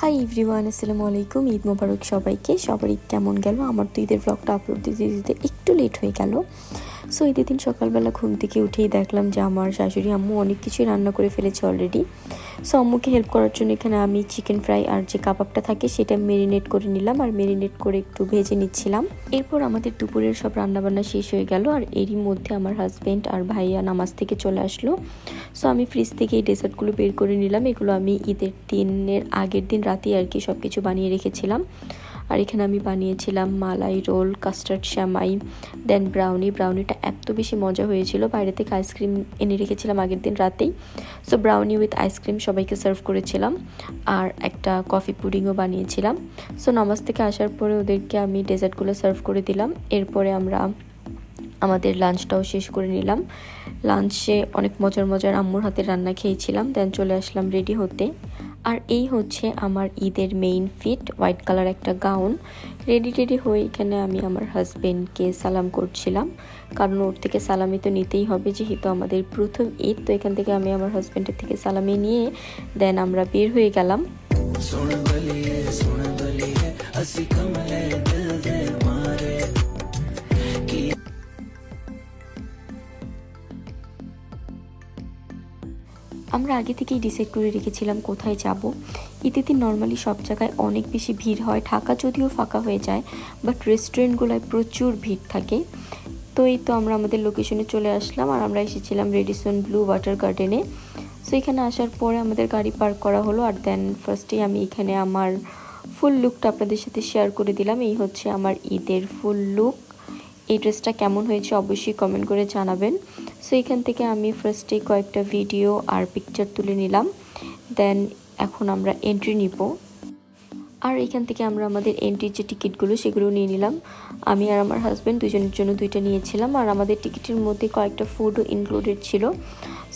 Hi everyone, আসসালামু আলাইকুম। ঈদ মোবারক সবাইকে। সবার ঈদ কেমন গেল? আমার তো ঈদের ব্লগটা আপলোড দিতে দিতে একটু লেট হয়ে গেল। সো ঈদের দিন সকালবেলা ঘুম থেকে উঠেই দেখলাম যে আমার শাশুড়ি আম্মু অনেক কিছুই রান্না করে ফেলেছে অলরেডি। সো আম্মুকে হেল্প করার জন্য এখানে আমি চিকেন ফ্রাই আর যে কাবাবটা থাকে সেটা মেরিনেট করে নিলাম, আর মেরিনেট করে একটু ভেজে নিচ্ছিলাম। এরপর আমাদের দুপুরের সব রান্নাবান্না শেষ হয়ে গেল, আর এরই মধ্যে আমার হাজব্যান্ড আর ভাইয়া নামাজ থেকে চলে আসলো। সো আমি ফ্রিজ থেকে এই ডেজার্টগুলো বের করে নিলাম। এগুলো আমি ঈদের দিনের আগের দিন রাতেই আর কি সব কিছু বানিয়ে রেখেছিলাম। আর এখানে আমি বানিয়েছিলাম মালাই রোল, কাস্টার্ড শ্যামাই, দেন ব্রাউনিটা এত বেশি মজা হয়েছিল। বাইরে থেকে আইসক্রিম এনে রেখেছিলাম আগের দিন রাতেই। সো ব্রাউনি উইথ আইসক্রিম সবাইকে সার্ভ করেছিলাম, আর একটা কফি পুডিংও বানিয়েছিলাম। সো নামাজ থেকে আসার পরে ওদেরকে আমি ডেজার্টগুলো সার্ভ করে দিলাম। এরপরে আমরা আমাদের লাঞ্চটাও শেষ করে নিলাম। লাঞ্চে অনেক মজার আম্মুর হাতের রান্না খেয়েছিলাম। দেন চলে আসলাম রেডি হতে। আর এই হচ্ছে আমার ঈদের মেইন ফিট, হোয়াইট কালার একটা গাউন। রেডি হয়ে এখানে আমি আমার হাজবেন্ডকে সালাম করছিলাম, কারণ ওর থেকে সালামি তো নিতেই হবে, যেহেতু আমাদের প্রথম ঈদ। তো এখান থেকে আমি আমার হাজবেন্ডের থেকে সালামি নিয়ে দেন আমরা বের হয়ে গেলাম। আমরা আগে থেকেই ডিসাইড করে রেখেছিলাম কোথায় যাব। ঈদের দিন নর্মালি সব জায়গায় অনেক বেশি ভিড় হয়, ঢাকা যদিও ফাঁকা হয়ে যায়, বাট রেস্টুরেন্টগুলোয় প্রচুর ভিড় থাকে। তো এই তো আমরা আমাদের লোকেশনে চলে আসলাম, আর আমরা এসেছিলাম রেডিসন ব্লু ওয়াটার গার্ডেনে। সো এখানে আসার পরে আমাদের গাড়ি পার্ক করা হলো, আর দেন ফার্স্টেই আমি এখানে আমার ফুল লুকটা আপনাদের সাথে শেয়ার করে দিলাম। এই হচ্ছে আমার ঈদের ফুল লুক। এই ড্রেসটা কেমন হয়েছে অবশ্যই কমেন্ট করে জানাবেন। সো এখান থেকে আমি ফার্স্টে কয়েকটা ভিডিও আর পিকচার তুলে নিলাম। দেন এখন আমরা এন্ট্রি নিব, আর এখান থেকে আমরা আমাদের এন্ট্রির যে টিকিটগুলো সেগুলো নিয়ে নিলাম। আমি আর আমার হাজব্যান্ড দুজনের জন্য দুইটা নিয়েছিলাম, আর আমাদের টিকিটের মধ্যে কয়েকটা ফুডও ইনক্লুডেড ছিল।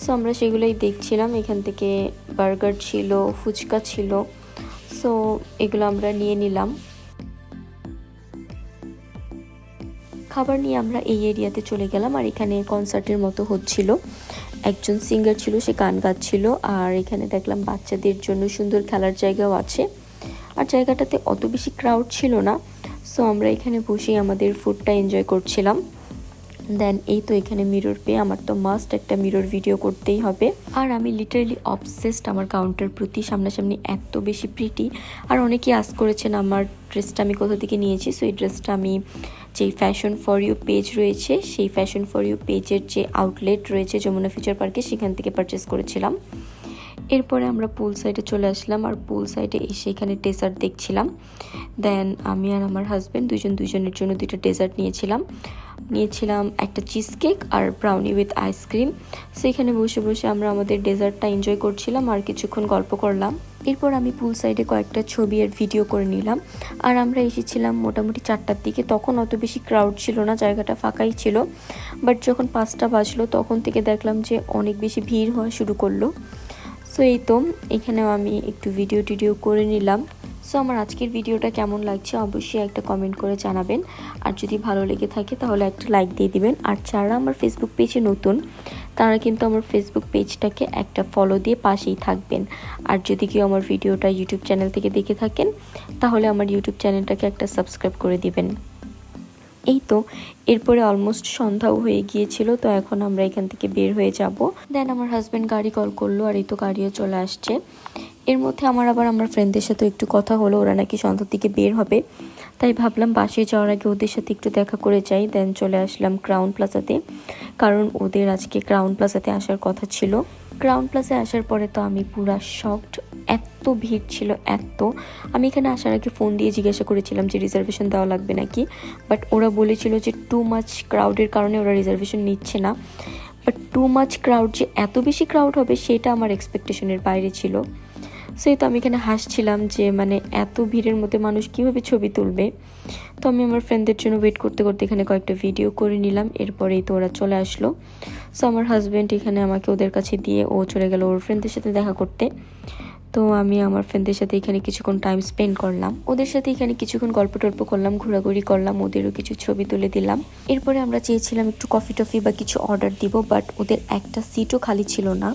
সো আমরা সেগুলোই দেখছিলাম। এখান থেকে বার্গার ছিল, ফুচকা ছিল। সো এগুলো আমরা নিয়ে নিলাম। খাবার নিয়ে আমরা এই এরিয়াতে চলে গেলাম, আর এখানে কনসার্টের মতো হচ্ছিল। একজন সিঙ্গার ছিল, সে গান গাচ্ছিল। আর এখানে দেখলাম বাচ্চাদের জন্য সুন্দর খেলার জায়গাও আছে, আর জায়গাটাতে অত বেশি ক্রাউড ছিল না। সো আমরা এখানে বসেই আমাদের ফুডটা এনজয় করছিলাম। দেন এই তো এখানে মিরর পেয়ে আমার তো মাস্ট একটা মিরর ভিডিও করতেই হবে। আর আমি লিটারালি অবসেসড আমার কাউন্টার প্রতি। সামনাসামনি এত বেশি প্রিটি, আর অনেকেই আস্ক করেছেন আমার ড্রেসটা আমি কোথা থেকে নিয়েছি। সো এই ড্রেসটা আমি যেই ফ্যাশন ফর ইউ পেজ রয়েছে, সেই ফ্যাশন ফর ইউ পেজের যে আউটলেট রয়েছে যমুনা ফিউচার পার্কে, সেখান থেকে পারচেস করেছিলাম। এরপরে আমরা পুল সাইডে চলে আসলাম, আর পুল সাইডে এসে এখানে ডেজার্ট দেখছিলাম। দেন আমি আর আমার হাজব্যান্ড দুজনের জন্য দুইটা ডেজার্ট নিয়েছিলাম একটা চিজ কেক আর ব্রাউনি উইথ আইসক্রিম। সো এখানে বসে বসে আমরা আমাদের ডেজার্টটা এনজয় করছিলাম, আর কিছুক্ষণ গল্প করলাম। এরপর আমি পুল সাইডে কয়েকটা ছবি আর ভিডিও করে নিলাম। আর আমরা এসেছিলাম মোটামুটি 4টার দিকে। তখন অত বেশি ক্রাউড ছিল না, জায়গাটা ফাঁকাই ছিল। বাট যখন 5টা বাজলো তখন থেকে দেখলাম যে অনেক বেশি ভিড় হওয়া শুরু করলো। সো এই তো এখানেও আমি একটু ভিডিও করে নিলাম। সো আমার আজকের ভিডিওটা কেমন লাগছে অবশ্যই একটা কমেন্ট করে জানাবেন, আর যদি ভালো লেগে থাকে তাহলে একটা লাইক দিয়ে দিবেন। আর যারা আমার ফেসবুক পেজে নতুন, তারা কিন্তু আমার ফেসবুক পেজটাকে একটা ফলো দিয়ে পাশেই থাকবেন। আর যদি কেউ আমার ভিডিওটা ইউটিউব চ্যানেল থেকে দেখে থাকেন, তাহলে আমার ইউটিউব চ্যানেলটাকে একটা সাবস্ক্রাইব করে দিবেন। এই তো এরপরে অলমোস্ট সন্ধ্যাও হয়ে গিয়েছিল। তো এখন আমরা এখান থেকে বের হয়ে যাব। দেন আমার হাজব্যান্ড গাড়ি কল করলো, আর এই তো গাড়িও চলে আসছে। এর মধ্যে আমার ফ্রেন্ডদের সাথে একটু কথা হলো, ওরা নাকি সন্ধ্যার দিকে বের হবে। তাই ভাবলাম বাসে যাওয়ার আগে ওদের সাথে একটু দেখা করে যাই। দেন চলে আসলাম ক্রাউন প্লাজাতে, কারণ ওদের আজকে ক্রাউন প্লাজাতে আসার কথা ছিল। ক্রাউন প্লাজায় আসার পরে তো আমি পুরা শকড, এত ভিড় ছিল এত। আমি এখানে আসার আগে ফোন দিয়ে জিজ্ঞাসা করেছিলাম যে রিজার্ভেশন দেওয়া লাগবে নাকি, বাট ওরা বলেছিল যে টু মাচ ক্রাউডের কারণে ওরা রিজার্ভেশন নিচ্ছে না। বাট টু মাচ ক্রাউড, যে এত বেশি ক্রাউড হবে সেটা আমার এক্সপেকটেশনের বাইরে ছিল। সেই তো আমি এখানে হাসছিলাম যে মানে এত ভিড়ের মধ্যে মানুষ কীভাবে ছবি তুলবে। তো আমি আমার ফ্রেন্ডদের জন্য ওয়েট করতে করতে এখানে কয়েকটা ভিডিও করে নিলাম। এরপরেই তো ওরা চলে আসলো। সো আমার হাজব্যান্ড এখানে আমাকে ওদের কাছে দিয়ে ও চলে গেল ওর ফ্রেন্ডদের সাথে দেখা করতে। তো আমি আমার ফ্রেন্ডদের সাথে এখানে কিছুক্ষণ টাইম স্পেন্ড করলাম, ওদের সাথে এখানে কিছুক্ষণ গল্প টল্প করলাম, ঘোরাঘুরি করলাম, ওদেরও কিছু ছবি তুলে দিলাম। এরপরে আমরা চেয়েছিলাম একটু কফি টফি বা কিছু অর্ডার দিব, বাট ওদের একটা সিটও খালি ছিল না,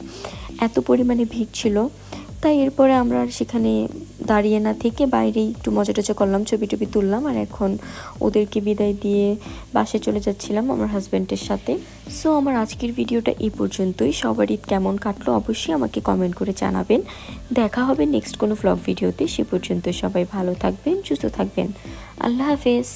এত পরিমাণে ভিড় ছিল। তাই এরপরে আমরা আর সেখানে দাঁড়িয়ে না থেকে বাইরেই একটু মজা টজা করলাম, ছবি টবি তুললাম। আর এখন ওদেরকে বিদায় দিয়ে বাসায় চলে যাচ্ছিলাম আমার হাজব্যান্ডের সাথে। সো আমার আজকের ভিডিওটা এই পর্যন্তই। সবার ঈদ কেমন কাটলো অবশ্যই আমাকে কমেন্ট করে জানাবেন। দেখা হবে নেক্সট কোনো ভ্লগ ভিডিওতে। সে পর্যন্ত সবাই ভালো থাকবেন, সুস্থ থাকবেন। আল্লাহ হাফেজ।